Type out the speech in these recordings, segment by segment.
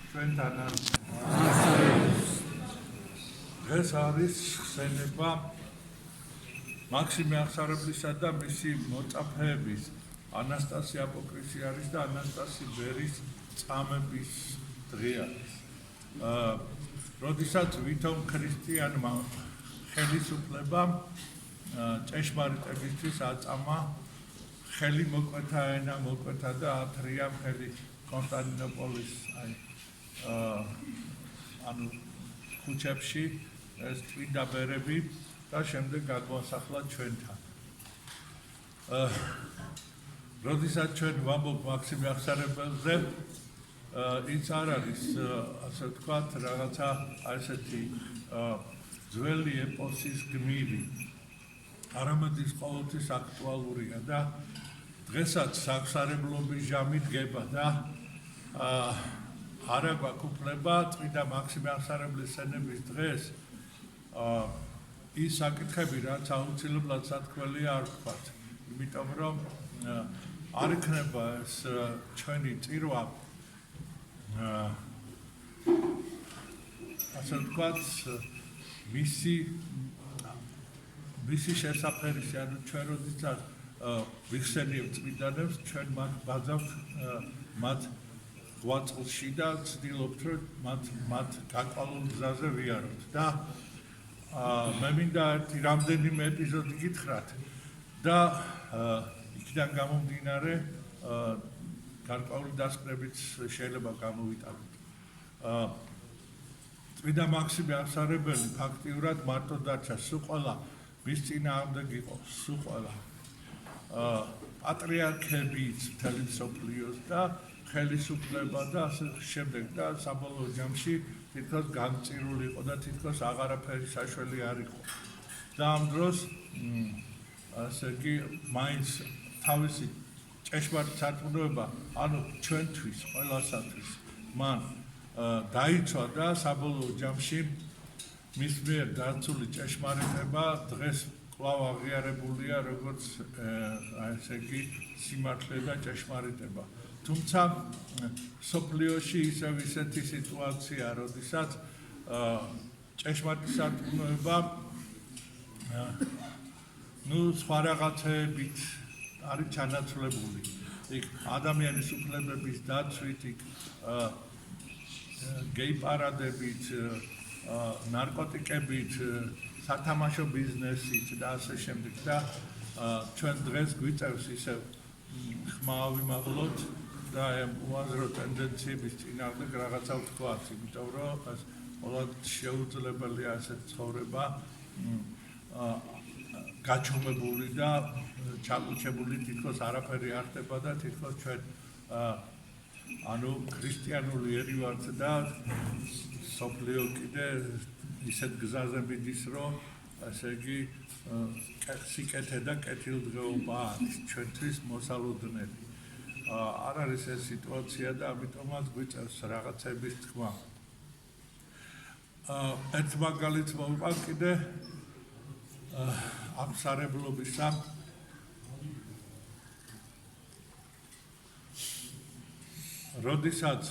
ჩვენთანან დღეს არის ხსენება მაქსიმე აღსარებლისა და მისი მოწაფეების ანასტასი აპოკრისიანის და ანასტასი ბერის წამების დღე არის. როდესაც ვითომ ქრისტიანმა ხელისუფლებამ ჭეშმარიტებისთვის აწამა ხელი მოკვეთა ენა მოკვეთა და ათრია ხელი კონსტანტინოპოლის ანუ ქუჩებში ეს წმინდა ბერები და შემდეგ გადმოსახლა ჩვენთან. როდესაც ჩვენ ვამბობ მაქსიმე აღსარებელზე ის არ არის ასე ვთქვათ რაღაცა ასეთი ძველი ეპოსის გმირი არამედ ის ყოველთვის აქტუალურია და დღესაც აღსარებლობის ჟამი დგება და არა გვაქვს უფლება წმინდა მაქსიმე აღსარებლის სენების დღეს ის საკითხები რაც აუცილებლად სათქმელია არ ვთქვათ, იმიტომ რომ არ იქნება ეს ჩვენი წირვა ასე ვთქვათ მისი შესაფერისი, ანუ ჩვენ როდესაც ვიხსენიებთ წმინდანებს, ჩვენ მათ ბაძავთ მათ ღვაწლში და ვცდილობთ რომ მათ გაკვალულ გზაზე ვიაროთ და მე მინდა ერთი რამდენიმე ეპიზოდი გითხრათ და იქიდან გამომდინარე გარკვეული დასკვნებიც შეიძლება გამოვიტანოთ. წმინდა მაქსიმე აღსარებელი ფაქტიურად მარტო დარჩა, სულ ყველა მის წინააღმდეგ იყო, სულ ყველა პატრიარქებიც მთელი მსოფლიოს და ხელისუფლება და ასე შემდეგ და საბოლოო ჯამში თითქოს გამწირული იყო და თითქოს აღარაფერი საშველი არ იყო. და ამ დროს ასე იგი მაინც თავისი ჭეშმარიტ სარწმუნოება, ანუ ჩვენთვის, ყველასათვის მან დაიცვა და საბოლოო ჯამში მის მიერ დაცული ჭეშმარიტება დღეს კვლავ აღიარებულია როგორც ასე იგი სიმართლე და ჭეშმარიტება. თუმცა სოფლიოში ისევ ისეთი სიტუაცია, როდესაც ჭეშმარიტი სარწმუნოება სხვა რაღაცებით არის ჩანაცვლებული. იქ ადამიანის უფლებების დაცვით, იქ გეი პარადებით, ნარკოტიკებით, სათამაშო ბიზნესით და ასე შემდეგ და ჩვენ დღეს გვიწევს ისევ ხმა ვიმაღლოთ და უაზრო ტენდენციების წინააღმდეგ რაღაცა ვთქვათ, იმიტომ რომ ყოველთ შეუძლებელია ასეთ ცხოვრება გაჩომებული და ჩაკუჩებული, თითქოს არაფერი არ ხდება და თითქოს ჩვენ ანუ ქრისტიანული ერი ვართ და სოფლიო კიდე ისეთ გზაზე მიდის, რომ ასე იგი სიკეთე და კეთილდღეობა არის ჩვენთვის მოსალოდნელი. არ არის ეს სიტუაცია და ამიტომაც გვიწევს რაღაცების თქმა. ერთ მაგალითს მოვიყავ კიდე აღსარებლობისა როდესაც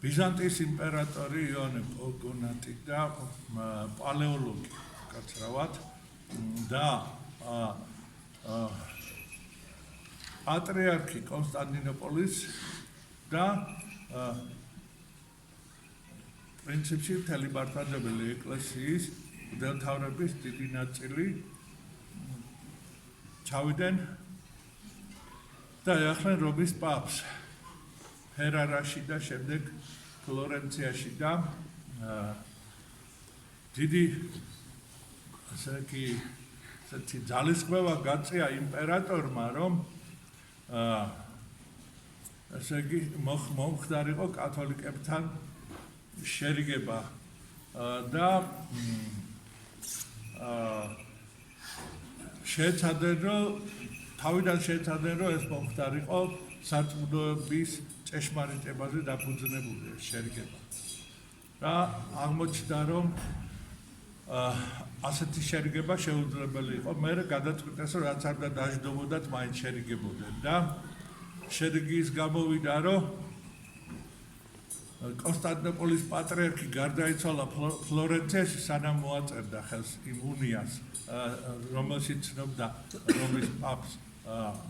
ბიზანტიის იმპერატორი იონე პოგონატი და პალეოლოგი გაცრავად და პატრიარქი კონსტანტინოპოლის და პრინციპში მთელი მართლმადიდებელი ეკლესიის მღვდელმთავრების დიდი ნაწილი ჩავიდნენ და ეხლენ რომის პაპს ფერარაში და შემდეგ ფლორენციაში და დიდი ასე იგი ძალისხმევა გაწია იმპერატორმა, რომ ასე იგი მომხდარიყო კათოლიკებთან შერიგება და შეეცადნენ, რომ თავიდან შეეცადნენ, რომ ეს მომხდარიყო სარწმუნოების ჭეშმარიტებაზე დაფუძნებული შერიგება. და აღმოჩნდა, რომ ასეთი შერიგება შეუძლებელი იყო, მე გადაწყვიტეს, რომ რაც არ დაждობოდათ, მაინც შერიგებოდნენ და შედეგი ის გამოვიდა, რომ კონსტანტინოპოლის პატრიარქი გარდაიცვალა ფლორენციაში, სანამ მოაწერდა ხელს იმ უნიას, რომელშიც ცნობდა რომის პაპს,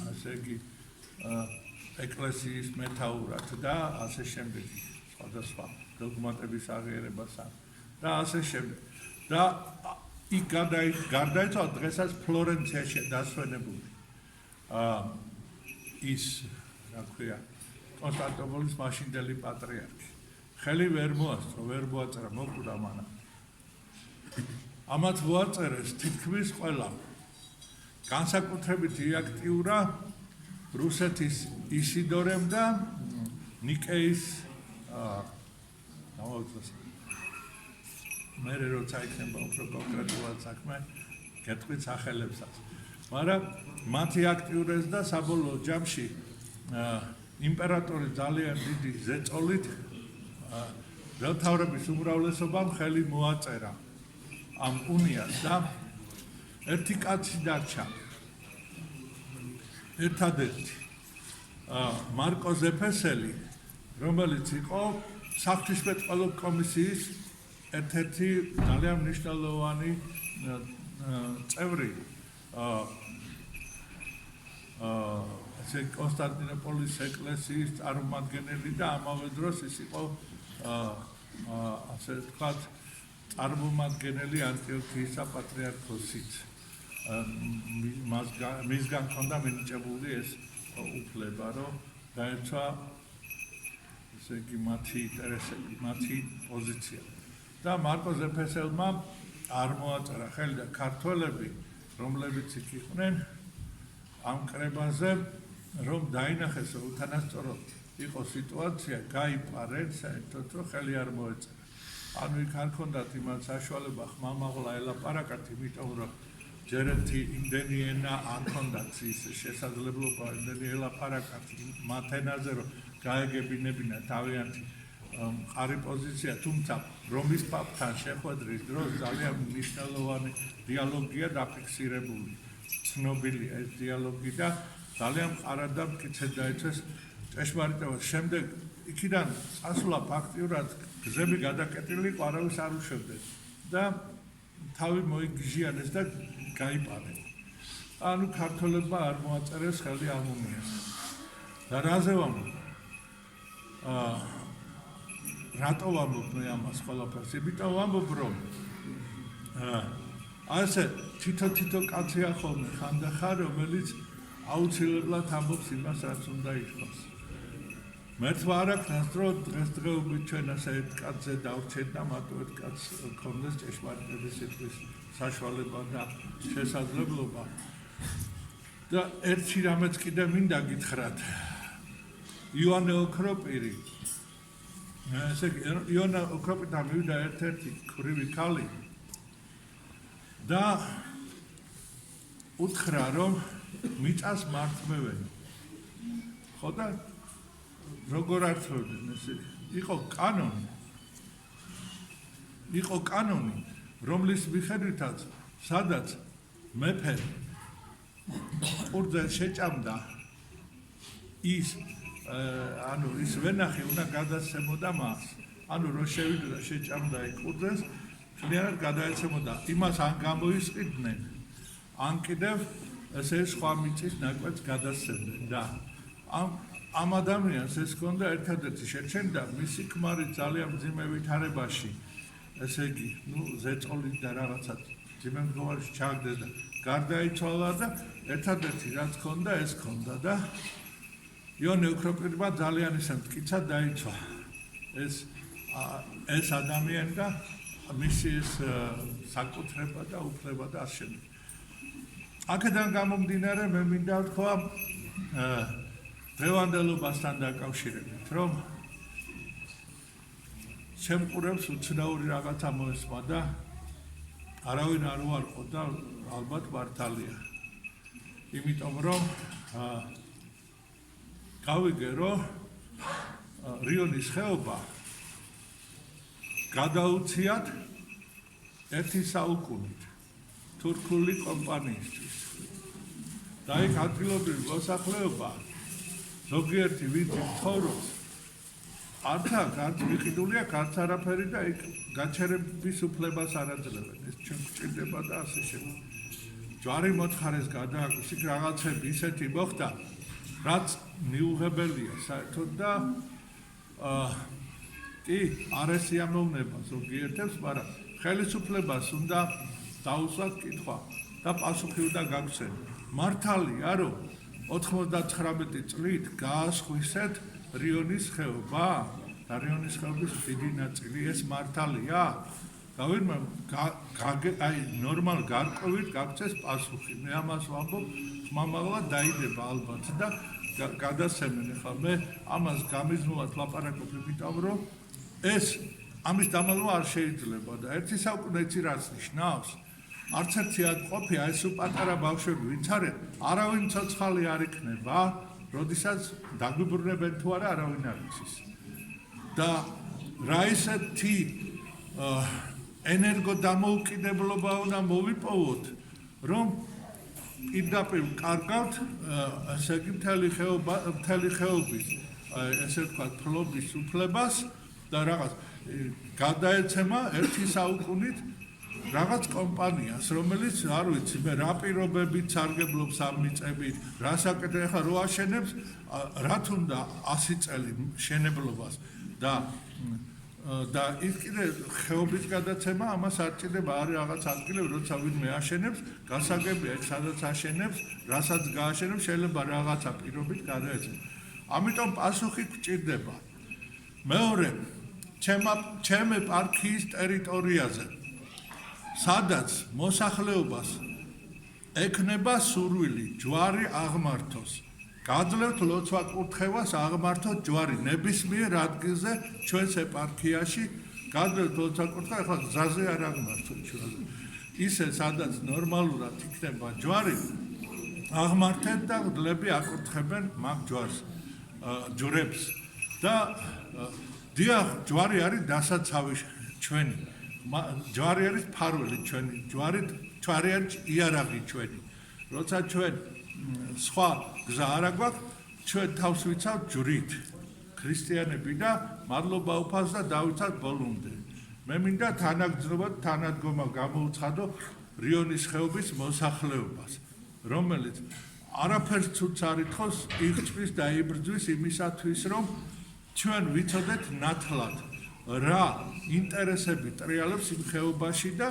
ასე იგი ეკლესიის მეთაურად და ასე შემდეგ, სხვადასხვა დოგმატების აღიარებას და ასე შემდეგ. და იქ გარდაიცვალა დღესაც ფლორენციაში დასვენებული ის, რა ქვია, კონსტანტინოპოლის მაშინდელი პატრიარქი. ხელი ვერ მოასწრო, ვერ მოაწერა, მოკვდა მანამ. ამათ მოაწერეს თითქმის ყველა. განსაკუთრებით იაქტიურა რუსეთის ისიდორემ და ნიკეის მე როცა იქნება უფრო კონკრეტულად საქმე, გეტყვით სახელებსაც. მაგრამ მათი აქტიურეს და საბოლოო ჯამში იმპერატორი ძალიან დიდი ზეწოლით მთავრობის უმრავლესობამ ხელი მოაწერა ამ უნიას და ერთი კაცი დარჩა. ერთადერთი მარკო ზეფესელი, რომელიც იყო საღვთისმეტყველო კომისიის ერთ-ერთი ძალიან მნიშვნელოვანი წევრი ასე კონსტანტინოპოლის ეკლესიის წარმომადგენელი და ამავე დროს ის იყო ასე ვთქვათ წარმომადგენელი ანტიოქიის საპატრიარქოსით. მისგან ჰქონდა მინიჭებული ეს უფლება, რომ დაეცვა ესე იგი მათი ინტერესები, მათი პოზიცია. და მარკო ზეფესელმა არ მოაწერა ხელი და ქართველები, რომლებიც იქ იყვნენ ამ კრებაზე, რომ დაინახეს, რომ უთანასწოროდ იყო სიტუაცია, გაიპარენ საერთოდ, რომ ხელი არ მოეწერა. ანუ იქ არ ჰქონდათ იმან საშუალება ხმამაღლა ელაპარაკათ, იმიტომ რომ ჯერ ერთი იმდენი ენა არ ჰქონდათ ის შესაძლებლობა იმდენი ელაპარაკათ მათ ენაზე, რომ გაეგებინებინა თავიანთი მყარი პოზიცია, თუმცა რომის პაპთან შეხვედრის დროს ძალიან მნიშვნელოვანი დიალოგია დაფიქსირებული. ცნობილია ეს დიალოგი და ძალიან მყარად და მტკიცედ დაეცეს ჭეშმარიტებას. შემდეგ იქიდან წასვლა ფაქტიურად გზები გადაკეტილი იყო, არავის არ უშვებდეს და თავი მოიგიჟიანეს და გაიპარეს. ანუ ქართველებმა არ მოაწერეს ხელი ამ უნიას. და რაზე ვამბობ? რატო ვამბობ მე ამას ყველაფერს? იმიტომ ვამბობ, რომ ასე თითო კაცია ხოლმე ხანდახან, რომელიც აუცილებლად ამბობს იმას, რაც უნდა ითქვას. მერტვა არ აქვს ნასტრო დღესდღეობით ჩვენ ასე ერთ კაცზე დავრჩეთ და მარტო ერთ კაცს გქონდეს ჭეშმარიტების სიტყვის საშუალება და შესაძლებლობა. და ერთი რამეც კიდე მინდა გითხრათ. იონე ოქროპირი, ესე იგი იონე ოქროპირთან მივიდა ერთ-ერთი ქვრივი ქალი და უთხრა, რომ მიწას მართმევენ. ხო და როგორ ართმევდნენ ესე? იყო კანონი, რომლის მიხედვითაც სადაც მეფე ყურძენს შეჭამდა ის ის ვენახი უნდა გადასცემოდა მას. ანუ რო შევიდოდა შეჭამდა იქ ყურძენს, მთლიანად გადაეცემოდა. იმას ან გამოისყიდნენ, ან კიდევ ესე სხვა მიწის ნაკვეთს გადასცემდნენ და ამ ადამიანს ეს ჰქონდა ერთადერთი შეჩენდა მისი ქმარი ძალიან მძიმე ვითარებაში, ესე იგი, ზეწოლით და რაღაცა მძიმე მდგომარეობაში ჩაგდეს და გარდაიცვალა და ერთადერთი რაც ჰქონდა ეს ჰქონდა და იონე ოქროპირმა ძალიან ისე მტკიცად დაიცვა ეს ადამიანი და მისი ეს საკუთრება და უფლება და ასე შემდეგ. აქედან გამომდინარე მე მინდა ვთქვა დღევანდელობასთან დაკავშირებით, რომ შემყურებს უცნაური რაღაცა მოესმა და არავინ არ უარყო და ალბათ მართალია. იმიტომ რომ გავიგე, რომ რიონის ხეობა გადაუციათ ერთი საუკუნით თურქული კომპანიისთვის. და იქ ადგილობრივი მოსახლეობა ზოგიერთი ვინც ცხოვრობს არც მიყიდულია არც არაფერი და იქ გაჩერების უფლებას არ აძლევენ ეს ჩვენ გვჭირდება და ასე შემდეგ ჯვარი მოთხარეს გადააქვს იქ რაღაცები ისეთი მოხდა რაც მიუღებელია საერთოდ და კი არ ესიამოვნება ზოგიერთებს მაგრამ ხელისუფლებას უნდა დაუსვათ კითხვა და პასუხი უნდა გაგცენ მართალია რომ 99 წლით გაასხვისეთ რიონის ხეობა და რიონის ხეობის დიდი ნაწილი ეს მართალია გავირმა აი ნორმალ გარკვევით გაგცეს პასუხი მე ამას ვამბობ ხმამაღლა დაიდება ალბათ და გადასცემენ ახლა მე ამას გამიზნულად ლაპარაკობ იმიტომ რომ ეს ამის დამალვა არ შეიძლება და ერთი საუკუნეც რას ნიშნავს არც ერთი არ ყოფია ეს პატარა ბავშვები ვინც არის არავინ ცოცხალი არ იქნება როდესაც დაგვიბრუნებენ თუ არა არავინ არ იცის და რა ისეთი ენერგოდამოუკიდებლობა უნდა მოვიპოვოთ რომ პირდაპირ კარგავთ ესე იგი მთელი ხეობის ესე ვთქვათ ფლობის უფლებას და რაღაც გადაეცემა ერთი საუკუნით რაღაც კომპანიას რომელიც არ ვიცი მე რა პირობებით სარგებლობს ამ მიწებით რა საკეთე ხა რო აშენებს რა თუნდა 100 წელი შენებლობას და ის კიდე ხეობის გადაცემა ამას არ ჭირდება არის რაღაც ადგილები როცა ვინმე აშენებს გასაგებია ეს სადაც აშენებს რასაც გააშენებს შეიძლება რაღაცა პირობით გადაეცემა ამიტომ პასუხი გჭირდება მეორე ჩემი პარკის ტერიტორიაზე სადაც მოსახლეობას ეკნება სურვილი ჯვარი აღმართოს გაძლევთ ლოცვა-კურთხევას აღმართოთ ჯვარი ნებისმიერ ადგილზე ჩვენს ეპარქიაში გაძლევთ ლოცვა-კურთხევა ახლა გზაზე არ აღმართოთ ჩვენ ისე სადაც ნორმალურად იქნება ჯვარი აღმართეთ და გლები აკურთხებენ მაგ ჯვარს ჯვრებს და დიახ ჯვარი არის დასაცავი ჩვენი ჯვარი არის ფარველი ჩვენი ჯვარი არის იარაღი ჩვენი როცა ჩვენ სხვა გზა არ აგვაქვს ჩვენ თავს ვიცავთ ჯვრით ქრისტიანები და მადლობა უფალს და დავიცავთ ბოლომდე მე მინდა თანაგზნობა თანადგომა გამოუცხადო რიონის ხეობის მოსახლეობას რომელიც არაფერს ცუდს არ ითხოვს იღწვის და იბრძვის იმისათვის რომ ჩვენ ვიცოდეთ ნათლად რა ინტერესები ტრიალებს იმ ხეობაში და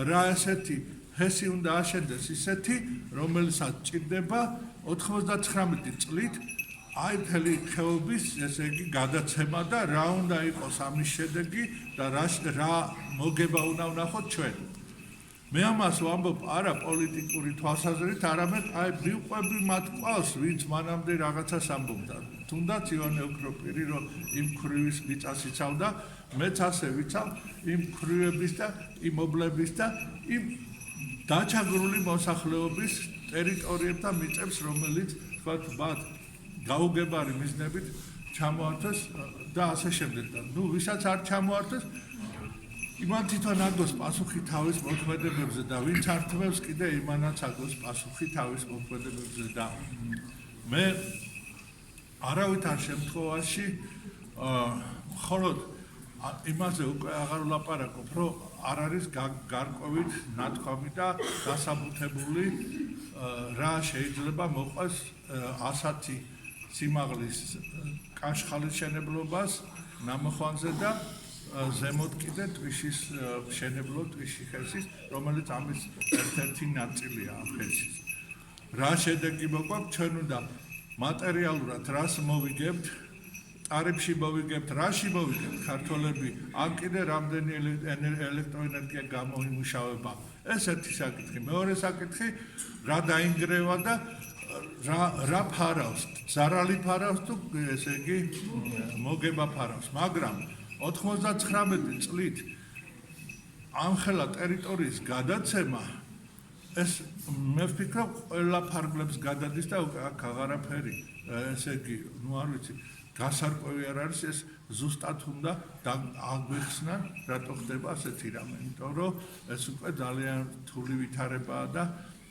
რა ესეთი ფესი უნდა აშენდეს ისეთი რომელსაც ჭირდება 99 წლით აი მთელი ხეობის ესე იგი გადაცემა და რა უნდა იყოს ამის შედეგი და რა მოგება უნდა ვნახოთ ჩვენ მე ამას ვამბობ არა პოლიტიკური თვალსაზრისით არამედ აი მიყვები მათ ყავს ვინც მანამდე რაღაცას ამბობდა თუნდაც ივანე ოქროპირი რომ იმ ქრივის მიწას იცავდა მეც ასე ვიცავ იმ ქრივების და იმ ობლების და იმ დაჩაგრული მოსახლეობის ტერიტორიებთან მიწებს რომელიც თქვათ მათ გაუგებარი მიზნებით ჩამოართვეს და ასე შემდეგ და ნუ ვისაც არ ჩამოართვეს იმან თვითონ აგოს პასუხი თავის მოქმედებებზე და ვინც ართმევს კიდე იმანაც აგოს პასუხი თავის მოქმედებებზე და მე არავითარ შემთხვევაში მხოლოდ იმაზე უკვე აღარ ვლაპარაკობ რომ არ არის გარკვევით ნათქვამი და დასაბუთებული რა შეიძლება მოყვეს 100 სიმაღლის კაშხალის შენებლობას ნამოხვანზე და ზემოთ კიდე ტვიშის შენებლო ტვიშიხესის რომელიც ამის ერთ-ერთი ნაწილია ამ ხესის რა შედეგი მოგვაქვს ჩვენ უნდა მატერიალურად რას მოვიგებთ ტარიფში მოვიგებთ რაში მოვიგებთ ქართველები ან კიდე რამდენი ელექტროენერგია გამოიმუშავება ეს ერთი საკითხი მეორე საკითხი რა დაინგრევა და რა ფარავს ზარალი ფარავს თუ ესე იგი მოგება ფარავს მაგრამ 99 წლით ამხელა ტერიტორიის გადაცემა ეს მე ვფიქრობ ყველა ფარგლებს გადადის და აქ აღარაფერი ესე იგი ნუ არ ვიცი გასარკვევი არ არის ეს ზუსტად უნდა აგვიხსნან რატო ხდება ასეთი რამე იმიტომ რომ ეს უკვე ძალიან რთული ვითარებაა და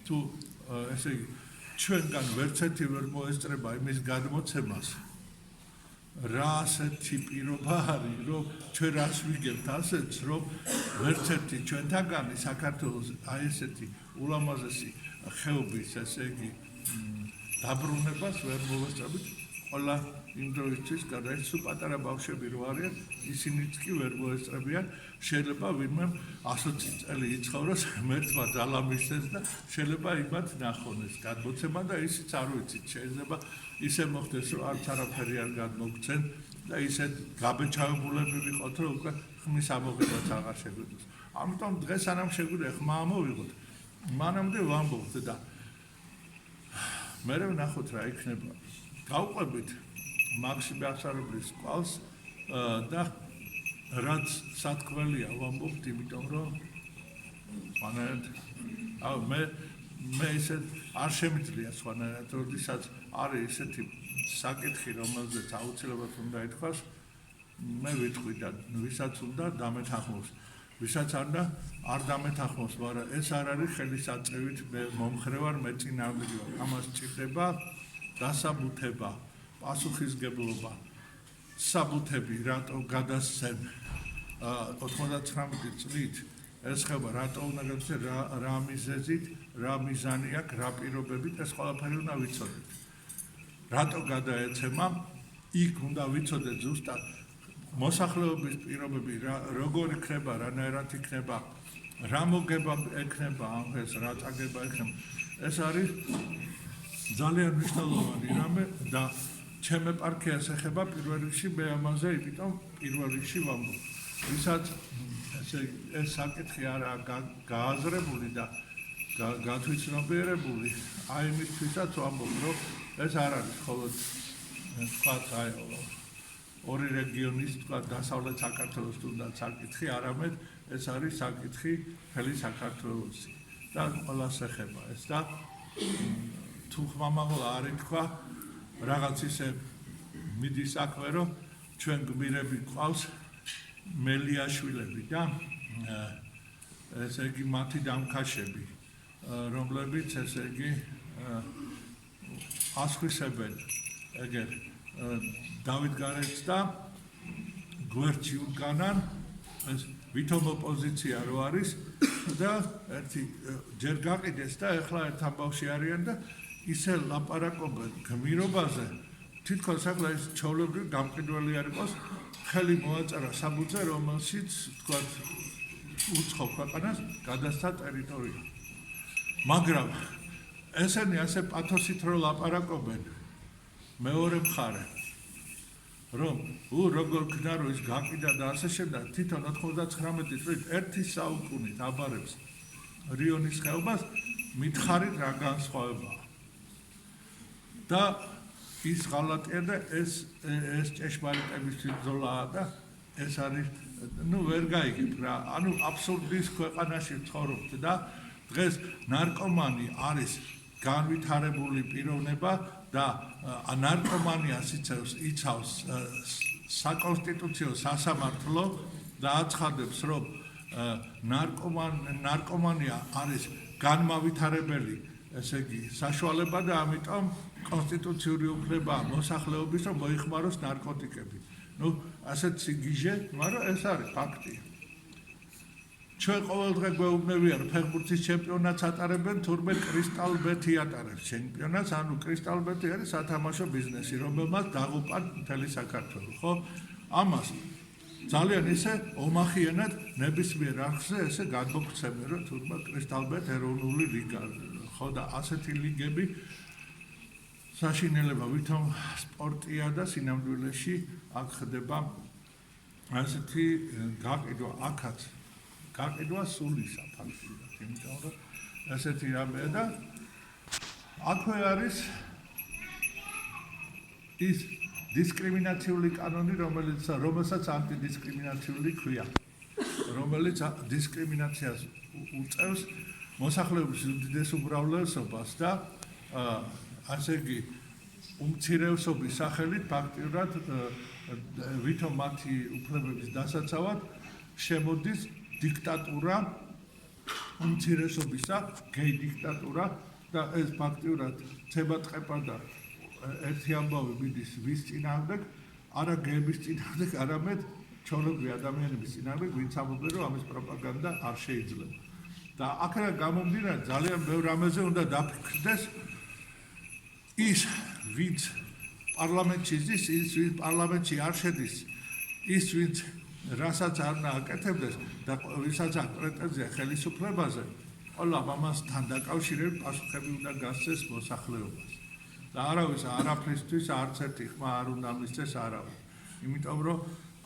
თუ ესე იგი ჩვენგან ვერც ერთი ვერ მოესწრება იმის გადმოცემას რა ასეთი პირობა არის რომ ჩვენ რას ვიგებთ ასეც რომ ვერც ერთი ჩვენთაგანი საქართველოს აი ესეთი ულამაზესი ხეობის ესე იგი დაბრუნებას ვერ მოვესწრებით ყველა იმ დროისთვის გადაიც თუ პატარა ბავშვები რო არიან ისინიც კი ვერ მოესწრებიან შეიძლება ვინმე 120 წელი იცხოვროს მერტმა ძალა მისცეს და შეიძლება იმათ ნახონეს გადმოცემა და ისიც არ ვიცით შეიძლება ისე მოხდეს რომ არც არაფერი არ გადმოგცენ და ისეთ გაბეჭავებულები ვიყოთ რომ უკვე ხმის ამოღებაც აღარ შეგვიძლია ამიტომ დღეს სანამ შეგვიძლია ხმა ამოვიღოთ მანამდე ვამბობთ და მე ვნახოთ რა იქნება გავყვებით მაქსიმე აღსარებლის ყავს და რაც სათქმელია ვამბობთ იმიტომ რომ მანერად მე ისე არ შემიძლია სხვანაირად როდესაც არის ესეთი საკითხი რომელზეც აუცილებლად უნდა ეთქვას მე ვიტყვი და ვისაც უნდა დამეთანხმოს ვისაც არ დამეთანხმოს მაგრამ ეს არ არის ხელისაწევით მე მომხრე ვარ მე წინააღმდეგი ვარ ამას ჭირდება დასაბუთება პასუხისგებლობა საბუთები რატო გადასცენ 99 წლით ეს ხება რატო უნდა გადასცენ რა მიზეზით რა მიზანი აქვს რა პირობებით ეს ყველაფერი უნდა ვიცოდეთ რატო გადაეცემა იქ უნდა ვიცოდეთ ზუსტად მოსახლეობის პირობები როგორ იქნება რანაირად იქნება რა მოგება ექნება ამ ეს რა წაგება ექნება ეს არის ძალიან მნიშვნელოვანი რამე და ჩემ ეპარქიას ეხება პირველ რიგში მე ამაზე იმიტომ პირველ რიგში ვამბობ ვისაც ეს საკითხი არა გააზრებული და გათვითცნობიერებული აი მისთვისაც ვამბობ რომ ეს არ არის მხოლოდ თქვათ აი ორი რეგიონის თქვათ დასავლეთ საქართველოს თუნდაც საკითხი არამედ ეს არის საკითხი მთელი საქართველოსი და ყველას ეხება ეს და თუ ხმამაღლა არ ითქვა რაღაც ისე მიდის საქმე რომ ჩვენ გმირები ყავს მელიაშვილები და ესე იგი მათი დამქაშები რომლებიც ესე იგი ასხვისებენ ეგერ დავით გარეთს და გვერდში უკანან ეს ვითომ ოპოზიცია რო არის და ერთი ჯერ გაყიდეს და ეხლა ერთ ამბავში არიან და ისე ლაპარაკობენ გმირობაზე თითქოს ახლა ეს ჩაოლებრივი გამყიდველი არ იყოს ხელი მოაწერა საბუთზე რომელშიც თქვა უცხო ქვეყანას გადასცა ტერიტორია მაგრამ ესენი ასე პათოსით რო ლაპარაკობენ მეორე მხარე რომ როგორ ქნა რომ ის გაყიდა და ასე შემდეგ თვითონ 99 წლით ერთი საუკუნით აბარებს რიონის ხეობას მითხარით რა განსხვავებაა და ის ღალატია და ეს ჭეშმარიტების ბრძოლაა და ეს არის ნუ ვერ გაიგებ რა ანუ აბსურდის ქვეყანაში ცხოვრობთ და დღეს ნარკომანი არის განვითარებული პიროვნება და ნარკომანიას იცავს საკონსტიტუციო სასამართლო და აცხადებს რომ ნარკომანია არის განმავითარებელი ესე იგი საშუალება და ამიტომ კონსტიტუციური უფლება მოსახლეობის რომ მოიხმაროს ნარკოტიკები. ნუ ასეთ სიგიჟე, მაგრამ ეს არის ფაქტი. ჩვენ ყოველდღე გვეუბნებიან რომ ფეხბურთის ჩემპიონატს ატარებენ, თურმე კრისტალბეთი ატარებს ჩემპიონატს, ანუ კრისტალბეთი არის სათამაშო ბიზნესი, რომელმაც დაღუპა მთელი საქართველო, ხო? ამას ძალიან ისე ომახიანად ნებისმიერ არხზე ესე გადმოგცემენ რომ თურმე კრისტალბეთ ეროვნული ლიგა, ხო და ასეთი ლიგები საშინელება ვითომ სპორტია და სინამდვილეში აქ ხდება ასეთი გაყიდვა აქაც გაყიდვა სულისა ფაქტიურად იმიტომ რომ ასეთი რამეა და აქვე არის ის დისკრიმინაციული კანონი რომელსაც ანტიდისკრიმინაციული ქვია რომელიც დისკრიმინაციას უწევს მოსახლეობის უდიდეს უმრავლესობას და ასე იგი უმცირესობის სახელით ფაქტიურად ვითომ მათი უფლებების დასაცავად შემოდის დიქტატურა უმცირესობისა გეი დიქტატურა და ეს ფაქტიურად ცებატყეპა და ერთი ამბავი მიდის ვის წინააღმდეგ, არა გეების წინააღმდეგ, არამედ ჩვეულებრივი ადამიანების წინააღმდეგ, ვინც ამბობენ, რომ ამის პროპაგანდა არ შეიძლება. და აქედან გამომდინარე ძალიან ბევრ რამეზე უნდა დაფიქრდეს ის, ვინც პარლამენტში ზის, ის ვინც პარლამენტში არ შედის, ის ვინც რასაც არ უნდა აკეთებდეს და ვისაც აქვს პრეტენზია ხელისუფლებაზე, ყველა ამასთან დაკავშირებით პასუხები უნდა გასცეს მოსახლეობას. და არავის არაფრისთვის არც ერთი ხმა არ უნდა მისცეს არავინ. იმიტომ რომ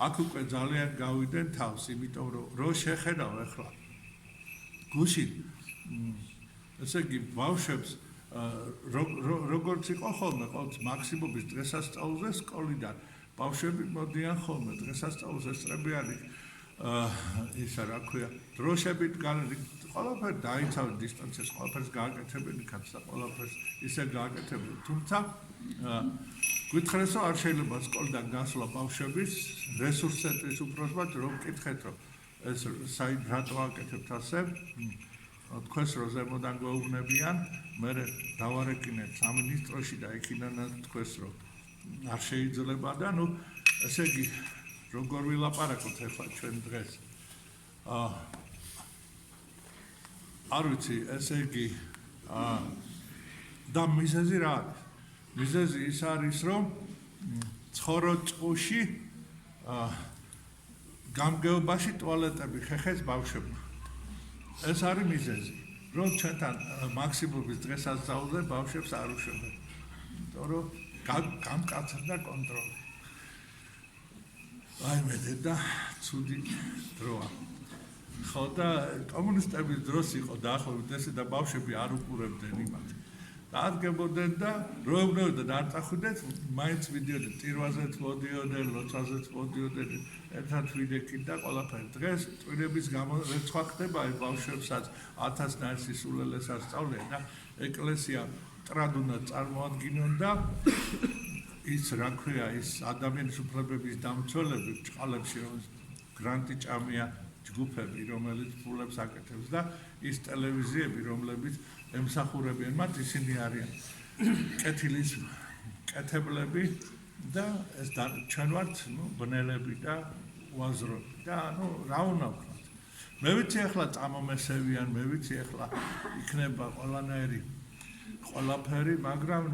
აქ უკვე ძალიან გავიდენ თავს, იმიტომ რომ შეხედავ ახლა გუშინ ესე იგი ბავშვებს როგორც იყო ხოლმე ყოველთვის მაქსიმუმის დღესასწაულზე სკოლიდან ბავშვები მოდიან ხოლმე დღესასწაულს ესწრებიანი ისა რა ქვია დროშებით ყველაფერი დაიცავენ დისტანციას, ყველაფერს გააკეთებენ იქაც და ყველაფერს ისე გააკეთებენ, თუმცა გითხრეს რომ არ შეიძლება სკოლიდან გასვლა ბავშვების რესურს ცენტრის უფროსმა რომ გკითხეთ რომ ეს საით რატო აკეთებთ ასე თქვენს რო ზემოდან გვეუბნებიან მე დავარეკინეთ სამინისტროში და იქიდანაც თქვენს რომ არ შეიძლება და ნუ ესე იგი როგორ ვილაპარაკოთ ახლა ჩვენ დღეს არ ვიცი ესე იგი და მიზეზი რა არის მიზეზი ის არის რომ ცხოვრო წყუში გამგეობაში ტუალეტები ხეხეს ბავშვებმა ეს არის მიზეზი რომ ჩვენთან მაქსიმუმის დღესასწაულზე ბავშვებს არ უშვებენ იმიტომ რომ გამკაცდა კონტროლი აი მე და ცუდი დროა ხო და კომუნისტების დროს იყო დაახლოებით ესე და ბავშვები არ უყურებდნენ იმათ დადგებოდნენ და როეუბნებოდნენ და არ წახვიდეთ მაინც ვიდიოდეთ ტირვაზეც მოდიოდნენ ლოცვაზეც მოდიოდნენ ერთად ვიდექით და ყველაფერი დღეს ტვირების გამო რეცხვა ხდება აი ბავშვებსაც 1000 ნაირ სისულელეს ასწავლიან და ეკლესია მტრად უნდა წარმოადგინონ და ის რა ქვია ის ადამიანის უფლებების დამცველები ჭყალებში გრანტი ჭამია ჯგუფები რომელიც ფულებს აკეთებს და ის ტელევიზიები რომლებიც ემსახურებიან მათ ისინი არიან კეთილის კეთებლები და ეს ჩვენ ვართ ბნელები და უაზროები და რა უნდა ვქნათ მე ვიცი ახლა წამომესევიან მე ვიცი ახლა იქნება ყველანაირი ყველაფერი მაგრამ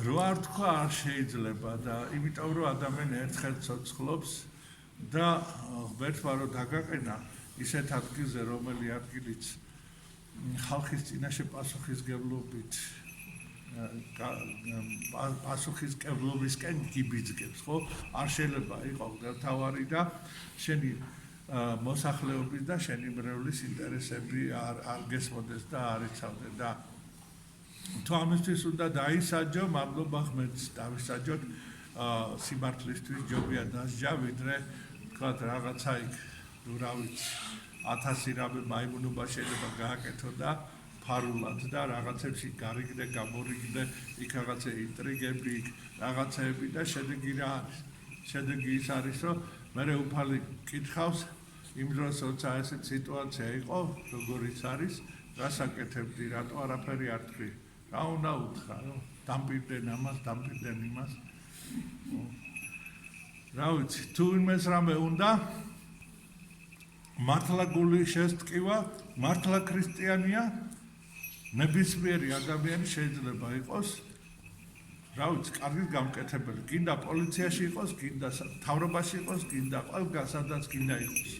რო არ თქვა არ შეიძლება და იმიტომ რომ ადამიანი ერთხელ ცოცხლობს და ღმერთმა რომ დაგაყენა ისეთ ადგილზე რომელი ადგილიც ხალხის წინაშე პასუხისგებლობით პასუხისგებლობისკენ გიბიძგებს ხო არ შეიძლება იყო თავარი და შენი მოსახლეობის და შენი მრევლის ინტერესები არ გესმოდეს და არ იცავდნენ და თუ ამისთვის უნდა დაისაჯო მადლობა ღმერთს დავისაჯოთ სიმართლისთვის ჯობია დასჯა ვიდრე თქვათ რაღაცა იქ რა ვიცი 1000 რამე მაიმუნობა შეიძლება გააკეთო და ფარულად და რაღაცებში გარიგდე გამორიგდე იქ რაღაცა ინტრიგები რაღაცეები და შედეგი რა არის შედეგი ის არის რომ მე უფალი კითხავს იმ დროს როცა ესეთ სიტუაცია იყო როგორიც არის რას აკეთებდი რატო არაფერი არ თქვი რა უნდა უთხრა რომ დამპირდნენ ამას დამპირდნენ იმას რა ვიცი თუ იმეს რამე უნდა მართლა გული შესტკივა მართლა ქრისტიანია ნებისმიერი ადამიანი შეიძლება იყოს რა ვიცი კარგი გამკეთებელი გინდა პოლიციაში იყოს გინდა მთავრობაში იყოს გინდა ყველგან სადაც გინდა იყოს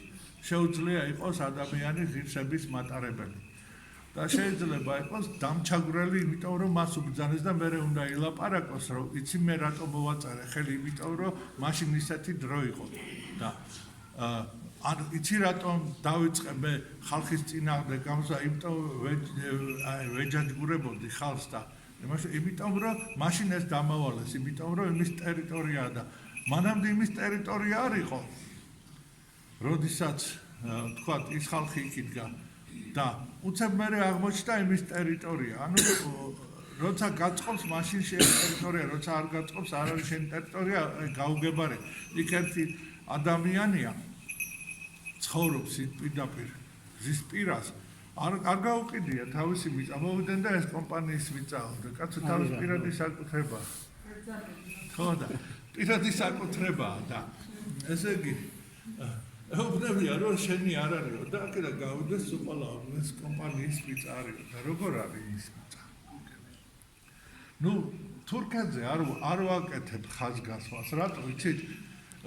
შეუძლია იყოს ადამიანი ღირსების მატარებელი და შეიძლება იყოს დამჩაგვრელი იმიტომ რომ მას უბრძანეს და მე უნდა ილაპარაკოს რომ იცი მე რატო მოვაწარე ხელი იმიტომ რომ მაშინ ისეთი დრო იყო და არ იცი რატომ დავიწყე მე ხალხის წინააღმდეგ გამოსვლა იმიტომ ვეჯაჯგურებოდი ხალხს და იმიტომ რომ მაშინ ეს დამავალეს იმიტომ რომ იმის ტერიტორიაა და მანამდე იმის ტერიტორია არ იყო როდესაც თქვათ ის ხალხი იქიდგა და უცებ მერე აღმოჩნდა იმის ტერიტორია ანუ როცა გაწყობს მაშინ შენ ტერიტორია როცა არ გაწყობს არ არის შენ ტერიტორია გაუგებარე იქ ერთი ადამიანია ცხოვრობს პირდაპირ ზის პირას არ გაუყიდია თავისი მიწა, მოვიდნენ და ეს კომპანიის მიწაო, კაცო თავის პირადი საკუთრება. ხო და პირადი საკუთრებაა და ესე იგი ეუბნებია რომ შენი არ არისო და აქედან გავიდეს უყალა ეს კომპანიის მიწა არისო და როგორ არის ის მიწა. ნუ თურქეთზე არ ვაკეთებ ხაზგასმას, რატო იცით?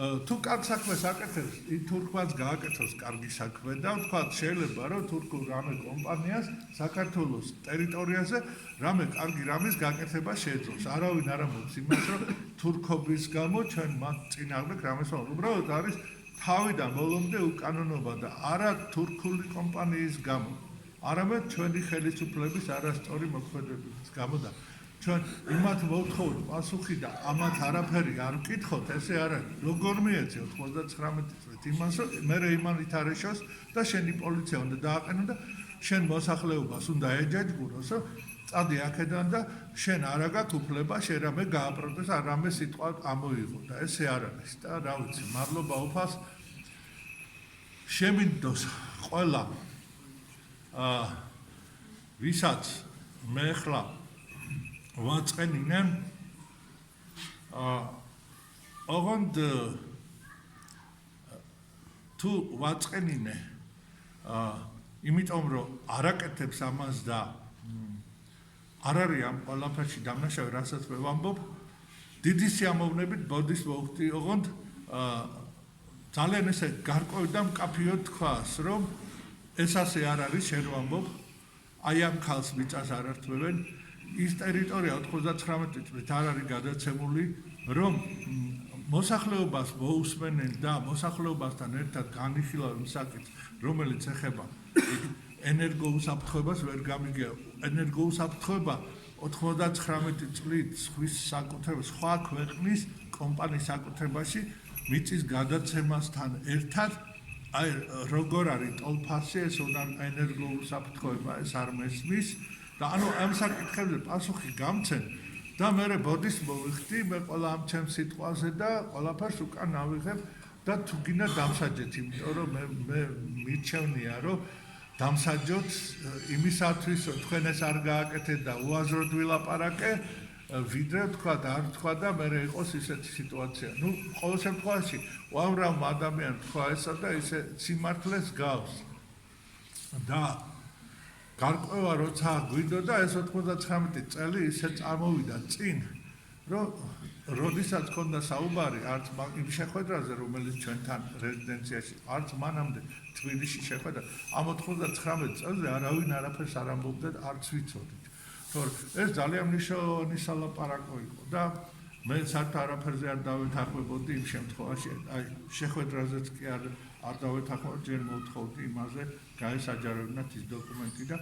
თუ კარგ საქმეს აკეთებს, თურქმაც გააკეთოს კარგი საქმე და თქვა შეიძლება რომ თურქულ რამე კომპანიას საქართველოს ტერიტორიაზე რამე კარგი რამის გაკეთება შეეძლოს. არავინ არ ამბობს იმას რომ თურქობის გამო ჩვენ მათ წინააღმდეგ რამეს ვამბობ. უბრალოდ არის თავიდან ბოლომდე უკანონობა და არა თურქული კომპანიის გამო, არამედ ჩვენი ხელისუფლების არასწორი მოქმედების გამო და ჩვენ იმათ მოვთხოვთ პასუხი და ამათ არაფერი არ ვკითხოთ, ესე არ არის. როგორ მიეცე 99 წლით იმას, რომ მე იმანით არეშოს და შენი პოლიცია უნდა დააყენო და შენ მოსახლეობას უნდა ეჯაჯგუროს, რომ წადი აქედან და შენ არა გაქვს უფლება შენ რამე გააპროტესტოს, არ რამე სიტყვა ამოიღო და ესე არ არის და რა ვიცი, მადლობა უფალს შემინდოს ყველა ვისაც მე ხლა ვაწყენინე ოღონდ თუ ვაწყენინე იმიტომ რომ არაკეთებს ამას და არ არის ამ ყველაფერში დამნაშავე, რასაც მე ვამბობ, დიდი სიამოვნებით ბოდის მოვხდი, ოღონდ ძალიან ესე გარკვევი და მკაფიოდ თქვას, რომ ეს ასე არ არის, შენ ვამბობ, აი ამ ქალს მიწას არ ართმევენ, ის ტერიტორია 99 წლით არ არის გადაცემული, რომ მოსახლეობას მოусმენენ და მოსახლეობასთან ერთად განიხილავენ საკითხს, რომელიც ეხება ენერგოუსაფრთხოებას ვერ გამიგია. ენერგოუსაფრთხოება 99 წლით სხვა ქვეყნის კომპანიის საკუთრებაში მიწის გადაცემასთან ერთად აი როგორ არის ტოლფასი ეს ენერგოუსაფრთხოება ეს არ მესმის და ანუ ამ საკითხებზე პასუხი გამცენ და მე ბოდის მოვიხდი მე ყველა ამ ჩემს სიტყვაზე და ყველაფერს უკან ავიღებ და თუ გინდა დამსაჯეთ, იმიტომ რომ მე მიჩვენია რომ დამსაჯოთ იმისათვის რომ თქვენ ეს არ გააკეთეთ და უაზროდ ვილაპარაკე, ვიდრე თქვა და არ თქვა და მე იყოს ისეთი სიტუაცია. ნუ ყოველ შემთხვევაში უამრავ ადამიანს თქვა ესა და ისე სიმართლეს გავს. და გარკვევა როცა გვიდოდა ეს 99 წელი ისე წამოვიდა წინ, რომ როდესაც ქონდა საუბარი არც იმ შეხვედრაზე, რომელიც ჩვენთან რეზიდენციაში, არც მანამდე თბილისში შეხვედრა, ამ 99 წელზე არავინ არაფერს არ ამბობდა და არც ვიცოდით. თორე ეს ძალიან მნიშვნელოვანი სალაპარაკო იყო და მე საერთოდ არაფერზე არ დავეთანხმებოდი იმ შემთხვევაში, აი შეხვედრაზეც კი არ დავეთანხმებოდი, ჯერ მოვთხოვდი იმაზე, გაესაჯარებინათ ის დოკუმენტი და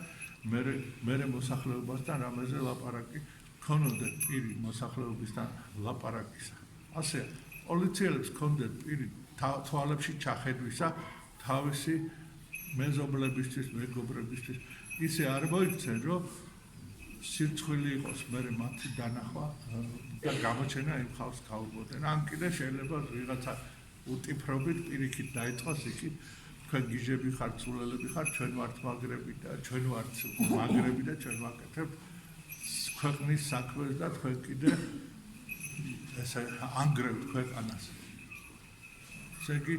მე მოსახლეობასთან რამეზე ლაპარაკი ქონოდეთ პირი მოსახლეობისთან ლაპარაკისა. ასე პოლიციელებს ქონდეთ პირი თვალებში ჩახედვისა თავისი მეზობლებისთვის, მეგობრებისთვის. ისე არ მოიქცენ, რომ სირცხვილი იყოს მე მათი დანახვა და გამოჩენა იმ ხალხს გავუგოდნენ. ან კიდე შეიძლება ვიღაცა უტიფრობით პირიქით დაიწყოს იქით, თქვენ გიჟები ხართ, სულელები ხართ, ჩვენ ვართ მაგრები და ჩვენ ვართ მაგრები და ჩვენ ვაკეთებთ ქვეყნის საქმეს და თქვენ კიდე ესე ანგრევთ ქვეყანას. ესე იგი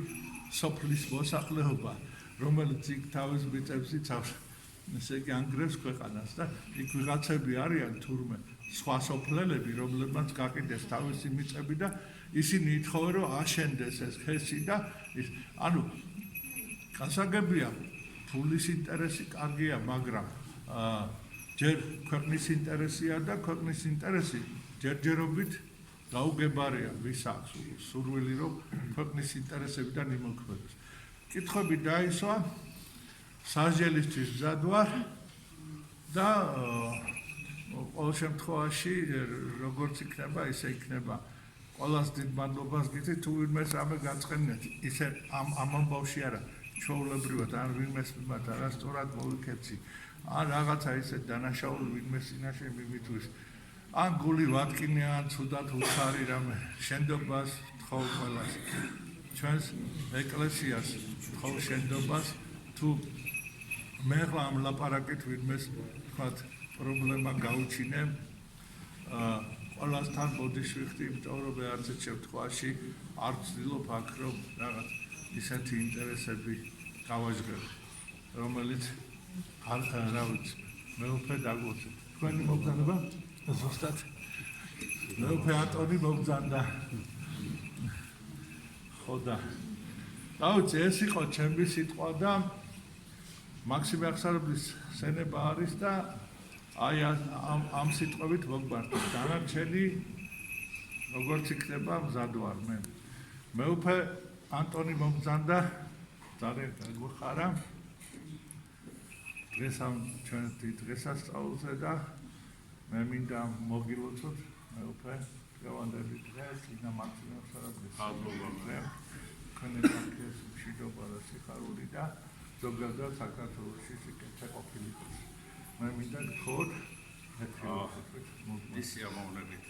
სოფლის მოსახლეობა, რომელიც იქ თავის მიწებს იცავს, ესე იგი ანგრევს ქვეყანას და იქ ვიღაცები არიან თურმე სხვა სოფლელები, რომლებმაც გაყიდეს თავისი მიწები და ისინი ითხოვენ, რომ აშენდეს ეს ხესი და ანუ გასაგებია, ფულის ინტერესი კარგია, მაგრამ ჯერ ქვეყნის ინტერესია და ქვეყნის ინტერესი ჯერჯერობით გაუგებარია ვის აქვს სურვილი რომ ქვეყნის ინტერესებიდან იმოქმედოს. კითხვები დაისვა, სასჯელისთვის მზად ვარ და ყოველ შემთხვევაში როგორც იქნება, ისე იქნება. ყველას დიდ მადლობას გითხრით, თუ ვინმეს რამე გაწყენინეთ, ისე ამ ამბავში არა, ჩვეულებრივად ან ვინმეს მიმართ არასწორად მოვიქეცი. ან რაღაცა ისე დანაშაული ვინმეს წინაშე მიმიტვის, ან გული ვატკინე, ან ცუდად უცხარი რამე შენდობას თხოვ ყველას. ჩვენს ეკლესიას თხოვ შენდობას, თუ მე ახლა ამ ლაპარაკით ვინმეს თქვათ პრობლემა გაუჩინე ყველასთან ბოდიშვიხდი, იმიტომ რომ მე არც შევთქვაში არ ვცდილობ აქ რომ რაღაც ისეთი ინტერესები გავაჟღერ, რომელიც არ რა ვიცი, მეუფე დაგვოცეთ. თქვენი მოგზაურობა ზუსტად მეუფე ანტონი მოგზაურდა. ხო და დავიცი, ეს იყო ჩემი სიტყვა და მაქსიმე ახსარებლის სენება არის და აი ამ სიტყვებით მოგბართეთ. დანარჩენი როგორც იქნება მზად ვარ მე. მეუფე ანტონი მომგზავრდა, ძალიან გაგვეხარა. დღეს ამ ჩვენ დღესასწაულზე და მე მინდა მოგილოცოთ მეუფე დღევანდელი დღეს ინა მაქსიმე ახსარებლის სადგომზე. ქონეთაქეს მშვიდობა და სიხარული და ზოგადად საქართველოში სიკეთე ყოფილიყოს. მე მინდა გთხოვთ მეთქეობით ისი ამოვნებით